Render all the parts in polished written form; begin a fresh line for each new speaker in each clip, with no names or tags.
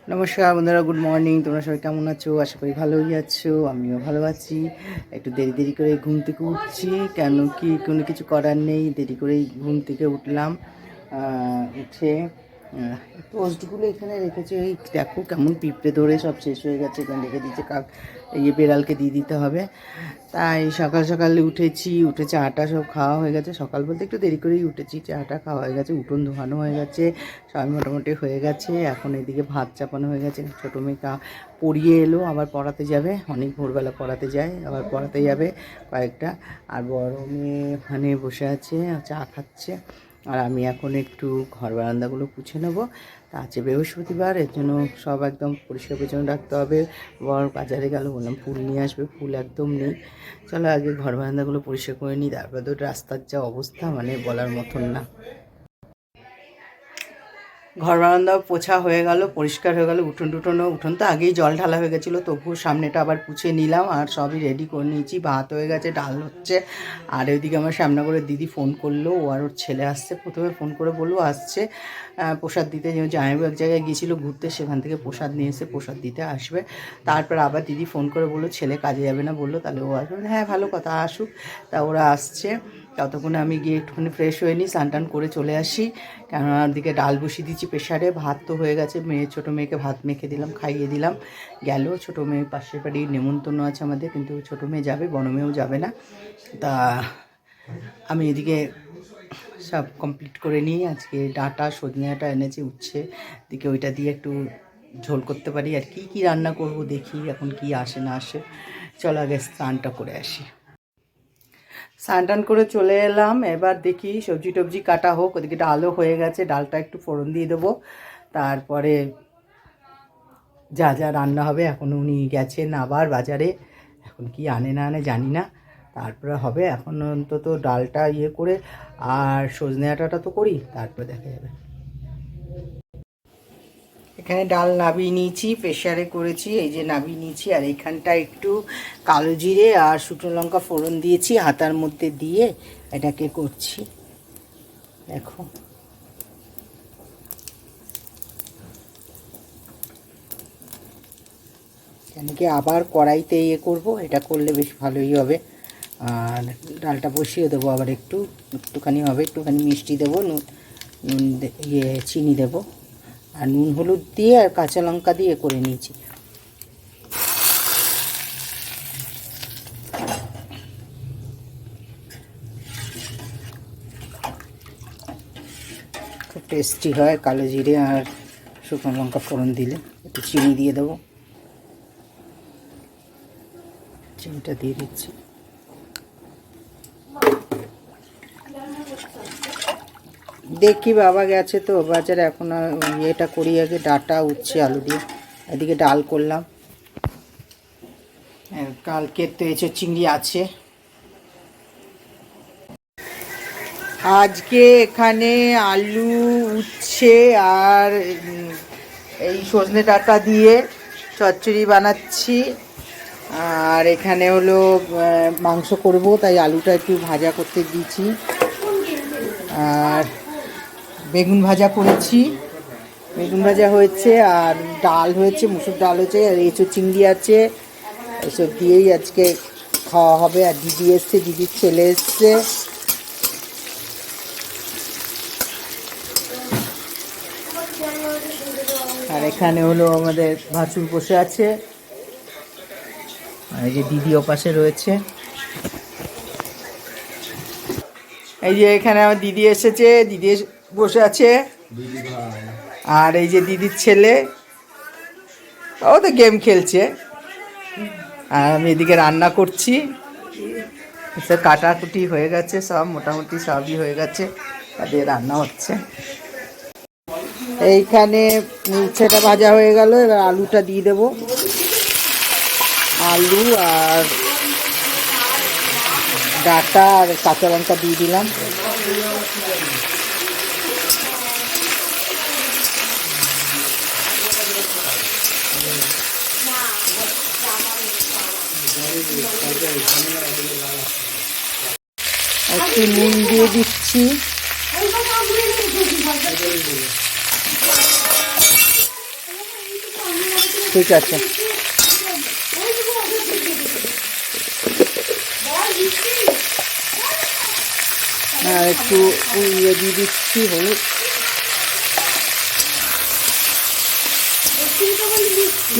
নমস্কার বন্ধুরা, good morning. তোমরা সবাই কেমন আছো? আশা করি ভালোই আছো, আমিও ভালো আছি। একটু দেরি দেরি করে ঘুম থেকে উঠছি, কেন কি কোনো কিছু করার নেই, দেরি করেই ঘুম থেকে উঠলাম। উঠে টোস্টগুলো এখানে রেখেছি, এই দেখো কেমন পিঁপড়ে ধরে সব শেষ হয়ে গেছে, এখানে রেখে দিচ্ছে। বেড়ালকে দিয়ে দিতে হবে। তাই সকাল সকালে উঠে চাটা সব খাওয়া হয়ে গেছে। সকাল বলতে একটু দেরি করেই উঠেছি, চাটা খাওয়া হয়ে গেছে, উঠোন ধোয়ানো হয়ে গেছে, সবাই মোটামুটি হয়ে গেছে। এখন এদিকে ভাত চাপানো হয়ে গেছে। ছোটো মেয়ে পড়িয়ে এলো, আবার পড়াতে যাবে, অনেক ভোরবেলা পড়াতে যায়, আবার পড়াতে যাবে কয়েকটা। আর বড় মেয়ে ওখানে বসে আছে, চা খাচ্ছে। আর আমি এখন একটু ঘর বারান্দাগুলো পুছে নেবো। তা আছে বৃহস্পতিবার, এর জন্য সব একদম পরিষ্কার পরিচ্ছন্ন রাখতে হবে। বর বাজারে গেল, বললাম ফুল নিয়ে আসবে, ফুল একদম নেই। চলো আগে ঘর বারান্দাগুলো পরিষ্কার করে নিই, তারপরে তো রাস্তার যা অবস্থা মানে বলার মতন না। ঘর বারান্দা পোছা হয়ে গেল, পরিষ্কার হয়ে গেল। উঠোন তো আগেই জল ঢালা হয়ে গেছিলো, তবুও সামনেটা আবার পুছে নিলাম। আর সবই রেডি করে নিয়েছি, ভাত হয়ে গেছে, ডাল হচ্ছে। আর ওইদিকে আমার সামনে করে দিদি ফোন করলো, ও আর ওর ছেলে আসছে। প্রথমে ফোন করে বললো আসছে প্রসাদ দিতে, যে জামাইবাবু এক জায়গায় গিয়েছিলো ঘুরতে, সেখান থেকে প্রসাদ নিয়ে এসে প্রসাদ দিতে আসবে। তারপর আবার দিদি ফোন করে বললো ছেলে কাজে যাবে না, বললো তাহলে ও আসবে। হ্যাঁ ভালো কথা, আসুক। তা ওরা আসছে, ততক্ষণে আমি গিয়ে একটুখানি ফ্রেশ হয়ে নিই, স্নান টান করে চলে আসি। কেননা দিকে ডাল বসিয়ে দিচ্ছি প্রেশারে, ভাত তো হয়ে গেছে। ছোটো মেয়েকে ভাত মেখে দিলাম, খাইয়ে দিলাম, গেল। ছোটো মেয়ে পাশের বাড়ির নেমন্তন্ন আছে আমাদের, কিন্তু ছোটো মেয়ে যাবে, বড় মেয়েও যাবে না। তা আমি এদিকে সব কমপ্লিট করে নিই। আজকে ডাঁটা সজনে ডাঁটা এনেছি, উচ্ছে দিকে, ওইটা দিয়ে একটু ঝোল করতে পারি। আর কি কি রান্না করব দেখি, এখন কি আসে না আসে। চলো আগে স্নানটা করে আসি। স্নান টান করে চলে এলাম, এবার দেখি সবজি টবজি কাটা হোক। ওদিকে ডালও হয়ে গেছে, ডালটা একটু ফোড়ন দিয়ে দেবো। তারপরে যা যা রান্না হবে, এখন উনি গেছেন আবার বাজারে, এখন কি আনে না আনে জানি না, তারপরে হবে। এখন অন্তত ডালটা করে আর সজনে ডাঁটাটা তো করি, তারপরে দেখা যাবে। এখানে ডাল নাবিয়ে নিয়েছি, প্রেশারে করেছি, এই যে নাবিয়ে নিয়েছি। আর এইখানটা একটু কালো জিরে আর শুকনো লঙ্কা ফোড়ন দিয়েছি, হাতার মধ্যে দিয়ে এটাকে করছি। দেখো কেন কি আবার কড়াইতে করব, এটা করলে বেশ ভালোই হবে। আর ডালটা বসিয়ে দেবো, আবার একটুখানি হবে, একটুখানি মিষ্টি দেবো, নুন চিনি দেবো, আর নুন হলুদ দিয়ে আর কাঁচা লঙ্কা দিয়ে করে নিয়েছি। খুব টেস্টি হয় কালো জিরে আর শুকনো লঙ্কা ফোড়ন দিলে। একটু চিনি দিয়ে দেবো, চিনিটা দিয়ে দিচ্ছি। দেখি বাবা গেছে তো বাজারে, এখন এটা করি আগে, ডাঁটা উচ্ছে আলু দিয়ে। এদিকে ডাল করলাম, কালকে তো এঁচোড় চিংড়ি আছে। আজকে এখানে আলু উচ্ছে আর এই সজনে ডাঁটা দিয়ে চচ্চড়ি বানাচ্ছি। আর এখানে হলো মাংস করব, তাই আলুটা একটু ভাজা করতে দিয়েছি। আর বেগুন ভাজা করেছি, বেগুন ভাজা হয়েছে, আর ডাল হয়েছে, মুসুর ডাল হয়েছে, আর এঁচোড় চিংড়ি আছে। এসব দিয়েই আজকে খাওয়া হবে। আর দিদি এসছে, দিদির ছেলে এসছে। আর এখানে হলো আমাদের ভাসুর বসে আছে, আর এই যে দিদি ওপাশে রয়েছে। এই যে এখানে আমার দিদি এসেছে, দিদি বসে আছে। আর এই যে দিদির ছেলে, ও তো গেম খেলছে। আর আমি এদিকে রান্না করছি, কাটাকুটি হয়ে গেছে, সব মোটামুটি সবই হয়ে গেছে, তাদের রান্না হচ্ছে। এইখানে উচ্ছেটা ভাজা হয়ে গেল, এবার আলুটা দিয়ে দেবো। আলু আর ডাঁটা আর কাঁচা লঙ্কা দিয়ে দিলাম। একটু নুন দিয়ে দিচ্ছি। ঠিক আছে। আর একটু ইয়ে দিয়ে দিচ্ছি, হলুদ।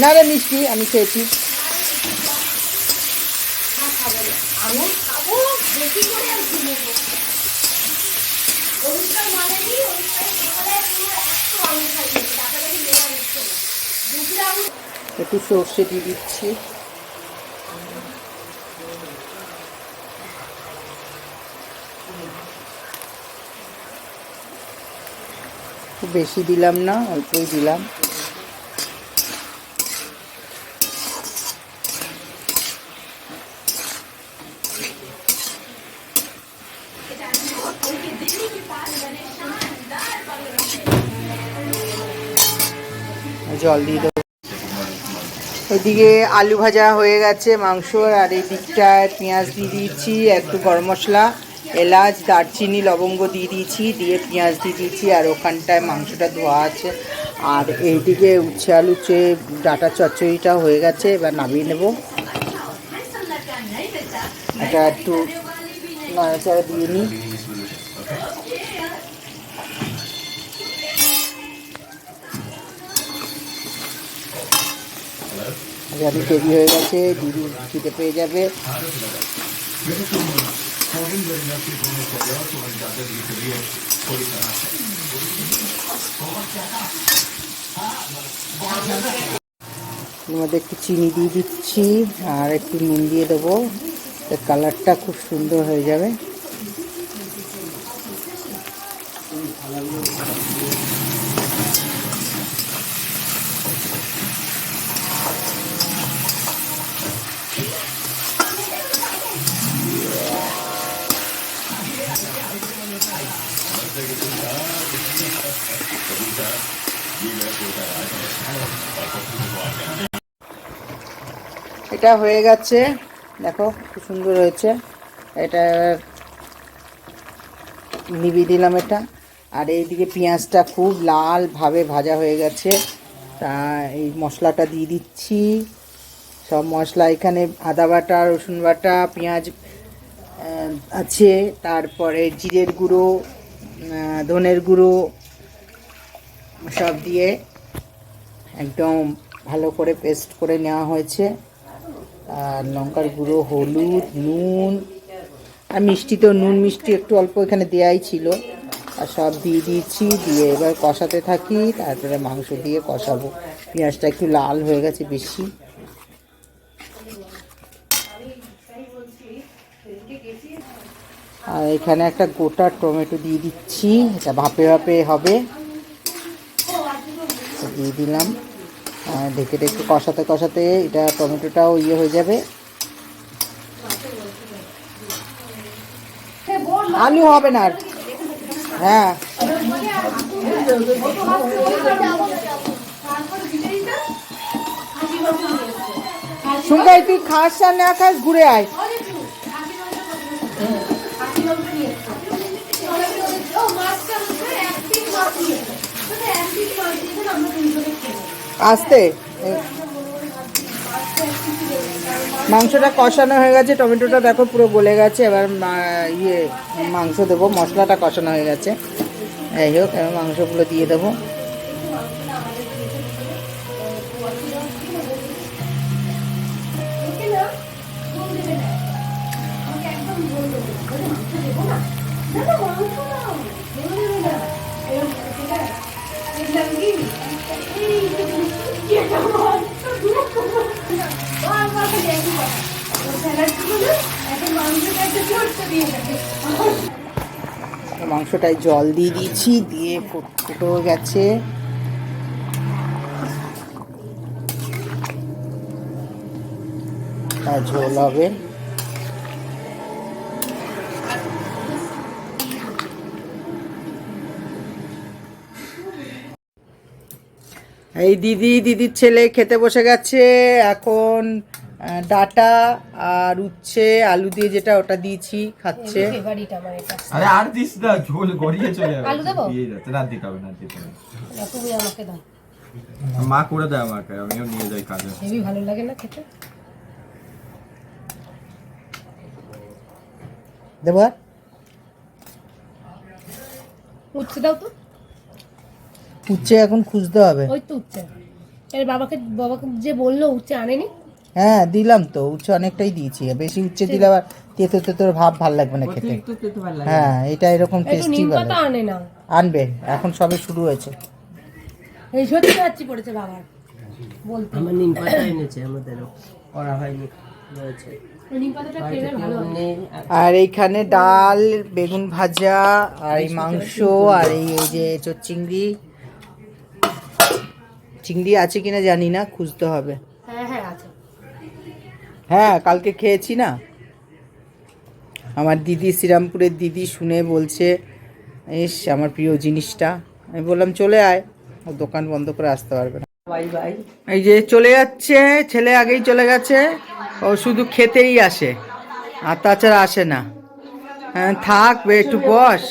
না রে মিষ্টি আমি খেয়েছি। একটু সর্ষে দিয়ে দিচ্ছি। খুব বেশি দিলাম না, অল্পই দিলাম। জল দিয়ে দেবো। এদিকে আলু ভাজা হয়ে গেছে মাংস, আর এই দিকটায় পেঁয়াজ দিয়ে দিয়েছি, একটু গরম মশলা, এলাচ, দারচিনি, লবঙ্গ দিয়ে দিয়েছি, দিয়ে পেঁয়াজ দিয়ে দিয়েছি। আর ওখানটায় মাংসটা ধোয়া আছে। আর এইদিকে উচ্ছে আলু ডাটা চচ্চড়িটা হয়ে গেছে, এবার নামিয়ে নেব। এটা একটু নাড়াচাড়া দিয়ে নিই। বিরিয়ানি তৈরি হয়ে গেছে, দিদি খেতে পেয়ে যাবে। মধ্যে একটু চিনি দিয়ে দিচ্ছি আর একটু নুন দিয়ে দেবো, কালারটা খুব সুন্দর হয়ে যাবে। এটা হয়ে গেছে, দেখো খুব সুন্দর হয়েছে। এটা নিভিয়ে দিলাম এটা। আর এইদিকে পেঁয়াজটা খুব লালভাবে ভাজা হয়ে গেছে, তা এই মশলাটা দিয়ে দিচ্ছি। সব মশলা এখানে আদা বাটা, রসুন বাটা, পেঁয়াজ আছে, তারপরে জিরের গুঁড়ো, ধনের গুঁড়ো সব দিয়ে একদম ভালো করে পেস্ট করে নেওয়া হয়েছে। আর লঙ্কার গুঁড়ো, হলুদ, নুন আর মিষ্টি, তো নুন মিষ্টি একটু অল্প এখানে দেওয়াই ছিল, আর সব দিয়ে দিয়েছি। দিয়ে এবার কষাতে থাকি, তারপরে মাংস দিয়ে কষাবো। পেঁয়াজটা একটু লাল হয়ে গেছে বেশি। আর এখানে একটা গোটা টমেটো দিয়ে দিচ্ছি, এটা ভাপে ভাপে হবে, দিয়ে দিলাম। ঢেকে ঢেকে কষাতে কষাতে এটা টমেটোটাও ইয়ে হয়ে যাবে। আলু হবে না আর, হ্যাঁ শুনকাই তুই খাস আর না খাস ঘুরে আয়। আস্তে, মাংসটা কষানো হয়ে গেছে, টমেটোটা দেখো পুরো গলে গেছে। এবার মাংস দেবো, মশলাটা কষানো হয়ে গেছে। যাই হোক, এবার মাংসগুলো দিয়ে দেবো। মাংসটায় জল দিয়ে দিয়েছি, দিয়ে ফুটেও গেছে। আর ঝোল হবে। এই দিদির ছেলে খেতে বসে গেছে এখন। ডাটা আর উচ্ছে আলু দিয়ে যেটা ওটা দিয়েছি, খাচ্ছে।
আরে আর দিস না, ঝোল গড়িয়ে চলে যাবে। আলু দেবো? দিয়ে যাচ্ছে, না দিতে হবে না, দিতে হবে। তুমি আমাকে দাও। মা করে দেয় আমাকে, আমিও নিয়ে যাই কাজে।
হেবি ভালো লাগে না খেতে?
দেবো আর?
উচ্ছে দাও তো।
উচ্ছে এখন খুঁজতে হবে।
ওই তো উচ্ছে। এর বাবাকে যে বললো উচ্ছে আনেনি।
হ্যাঁ দিলাম তো, উচ্ছে অনেকটাই দিয়েছি, বেশি উচ্ছে দিলে আবার তেতো তেতোর ভাব ভাল লাগবে না খেতে। হ্যাঁ এটা এরকম
একটু
টেস্টি
নিম
ভালো
পাতা আনে না।
আনবে, এখন সবে শুরু হয়েছে।
এই সত্যি যাচ্ছি পড়েছে বাবার বলতে।
আমার নিম পাতা এনেছে, আমাদেরও করা হয়নি, রয়েছে।
ওই নিম পাতাটা খেলে ভালো হবে।
নেই,
আর এইখানে ডাল, বেগুন ভাজা, আর এই মাংস, আর এই যে এঁচোড় চিংড়ি। চিংড়ি আছে কিনা জানি না, খুঁজতে হবে।
হ্যাঁ হ্যাঁ আছে।
হ্যাঁ কালকে খেয়েছি না। আমার দিদি, শ্রীরামপুরের দিদি শুনে বলছে ইস আমার প্রিয় জিনিসটা। আমি বললাম চলে আয়, ও দোকান বন্ধ করে আসতে পারবে না।
Bye bye.
এই যে চলে যাচ্ছে, ছেলে আগেই চলে গেছে, ও শুধু খেতেই আসে আর তাছাড়া আসে না। হ্যাঁ থাক একটু বস।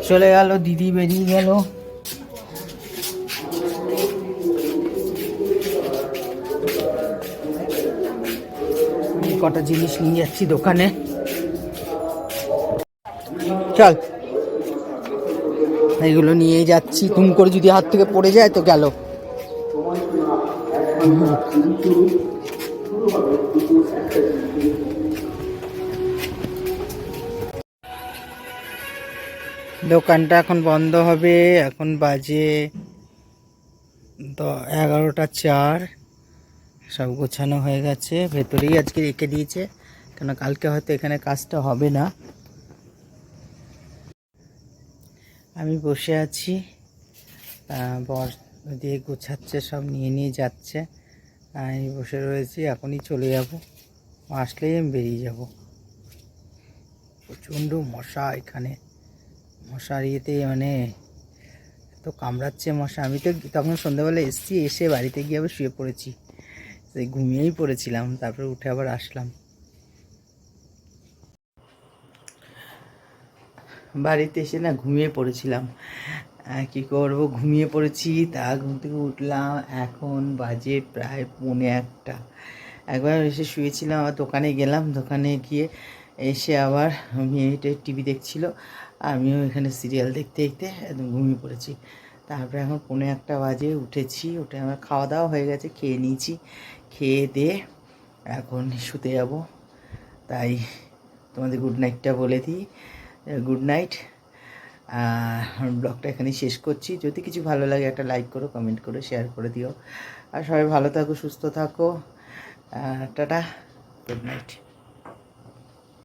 চলে গেল, দিদি বেরিয়ে গেল। কটা জিনিস নিয়ে যাচ্ছি দোকানে, চল এইগুলো নিয়ে যাচ্ছি। তুম করে যদি হাত থেকে পড়ে যায় তো গেল। দোকানটা এখন বন্ধ হবে, এখন বাজে 11:04। সব গোছানো হয়ে গেছে, ভেতরেই আজকে রেখে দিয়েছে, কেন কালকে হয়তো এখানে কাজটা হবে না। আমি বসে আছি, বর দিয়ে গোছাচ্ছে, সব নিয়ে নিয়ে যাচ্ছে, আমি বসে রয়েছি। এখনই চলে যাব, আসলেই আমি বেরিয়ে যাব। প্রচণ্ড মশা এখানে, মশার ইয়েতে মানে এত কামড়াচ্ছে মশা। আমি তো তখন সন্ধ্যাবেলা এসেছি, এসে বাড়িতে গিয়ে আবার শুয়ে পড়েছি, সেই ঘুমিয়েই পড়েছিলাম, তারপরে উঠে আবার আসলাম। বাড়িতে এসে না ঘুমিয়ে পড়েছিলাম, কী করবো, ঘুমিয়ে পড়েছি। তা ঘুম থেকে উঠলাম, এখন বাজে প্রায় 1:45। একবার এসে শুয়েছিলাম, আবার দোকানে গেলাম, দোকানে গিয়ে এসে আবার মেয়েটা টিভি দেখছিল, আমিও এখানে সিরিয়াল দেখতে দেখতে একদম ঘুমিয়ে পড়েছি। তারপরে এখন 1:45 বাজে, উঠেছি, উঠে আমার খাওয়া দাওয়া হয়ে গেছে, খেয়ে নিয়েছি, খেয়ে দিয়ে এখন শুতে যাব। তাই তোমাদের গুড নাইটটা বলে দিই, গুড নাইট। ব্লগটা এখানেই শেষ করছি। যদি কিছু ভালো লাগে একটা লাইক করো, কমেন্ট করো, শেয়ার করে দিও। আর সবাই ভালো থাকো, সুস্থ থাকো। Tata, good night.